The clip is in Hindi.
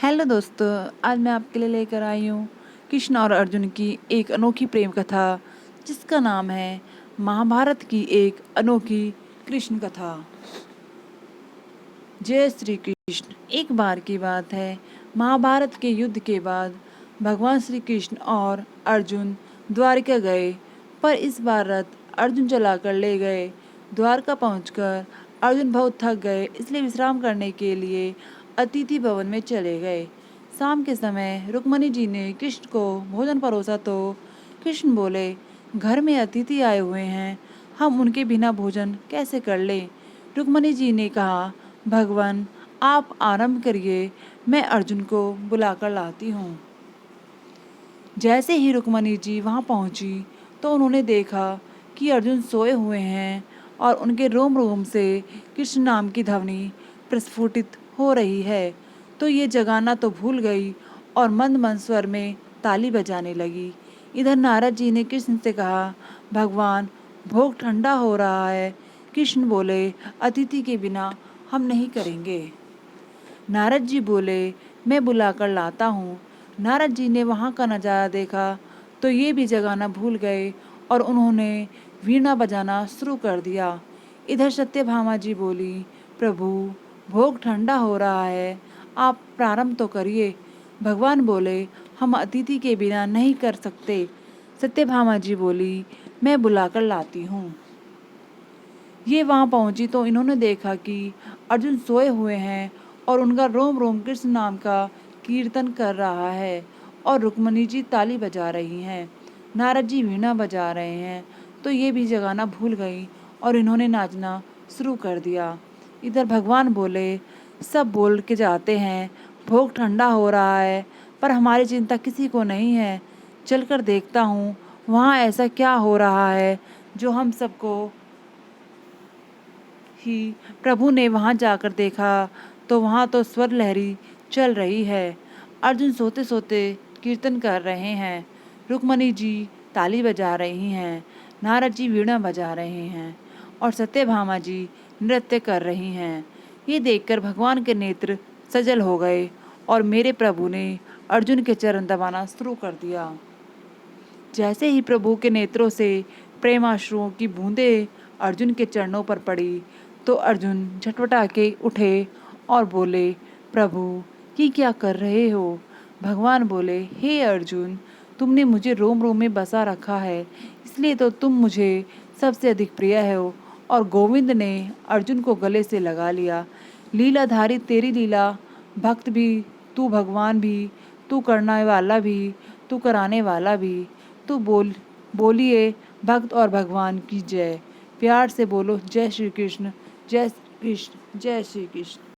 हेलो दोस्तों, आज मैं आपके लिए लेकर आई हूँ कृष्ण और अर्जुन की एक अनोखी प्रेम कथा जिसका नाम है महाभारत की एक अनोखी कृष्ण कथा। जय श्री कृष्ण। एक बार की बात है, महाभारत के युद्ध के बाद भगवान श्री कृष्ण और अर्जुन द्वारिका गए, पर इस बार रथ अर्जुन चलाकर ले गए। द्वारका पहुंचकर अर्जुन बहुत थक गए, इसलिए विश्राम करने के लिए अतिथि भवन में चले गए। शाम के समय रुक्मणी जी ने कृष्ण को भोजन परोसा तो कृष्ण बोले, घर में अतिथि आए हुए हैं, हम उनके बिना भोजन कैसे कर लें। रुक्मणी जी ने कहा, भगवान आप आरंभ करिए, मैं अर्जुन को बुलाकर लाती हूँ। जैसे ही रुक्मणी जी वहाँ पहुँची तो उन्होंने देखा कि अर्जुन सोए हुए हैं और उनके रोम रोम से कृष्ण नाम की ध्वनि प्रस्फुटित हो रही है। तो ये जगाना तो भूल गई और मंद मंद स्वर में ताली बजाने लगी। इधर नारद जी ने कृष्ण से कहा, भगवान भोग ठंडा हो रहा है। कृष्ण बोले, अतिथि के बिना हम नहीं करेंगे। नारद जी बोले, मैं बुलाकर लाता हूँ। नारद जी ने वहाँ का नज़ारा देखा तो ये भी जगाना भूल गए और उन्होंने वीणा बजाना शुरू कर दिया। इधर सत्यभामा जी बोली, प्रभु भोग ठंडा हो रहा है, आप प्रारंभ तो करिए। भगवान बोले, हम अतिथि के बिना नहीं कर सकते। सत्यभामा जी बोली, मैं बुलाकर लाती हूँ। ये वहाँ पहुँची तो इन्होंने देखा कि अर्जुन सोए हुए हैं और उनका रोम रोम कृष्ण नाम का कीर्तन कर रहा है और रुक्मणी जी ताली बजा रही हैं, नारद जी वीणा बजा रहे हैं। तो ये भी जगाना भूल गई और इन्होंने नाचना शुरू कर दिया। इधर भगवान बोले, सब बोल के जाते हैं भोग ठंडा हो रहा है, पर हमारी चिंता किसी को नहीं है। चलकर देखता हूँ वहाँ ऐसा क्या हो रहा है जो हम सबको ही। प्रभु ने वहां जाकर देखा तो वहां तो स्वर लहरी चल रही है। अर्जुन सोते सोते कीर्तन कर रहे हैं, रुक्मणी जी ताली बजा रही हैं, नारद जी वीणा बजा रहे हैं और सत्यभामा जी नृत्य कर रही हैं। ये देखकर भगवान के नेत्र सजल हो गए और मेरे प्रभु ने अर्जुन के चरण दबाना शुरू कर दिया। जैसे ही प्रभु के नेत्रों से प्रेमाश्रुओं की बूंदें अर्जुन के चरणों पर पड़ी तो अर्जुन झटपटा के उठे और बोले, प्रभु ये क्या कर रहे हो। भगवान बोले, हे अर्जुन, तुमने मुझे रोम रोम में बसा रखा है, इसलिए तो तुम मुझे सबसे अधिक प्रिय हो। और गोविंद ने अर्जुन को गले से लगा लिया। लीलाधारी तेरी लीला, भक्त भी, तू भगवान भी, तू करने वाला भी, तू कराने वाला भी। तो बोलिए भक्त और भगवान की जय। प्यार से बोलो, जय श्री कृष्ण, जय श्री कृष्ण, जय श्री कृष्ण।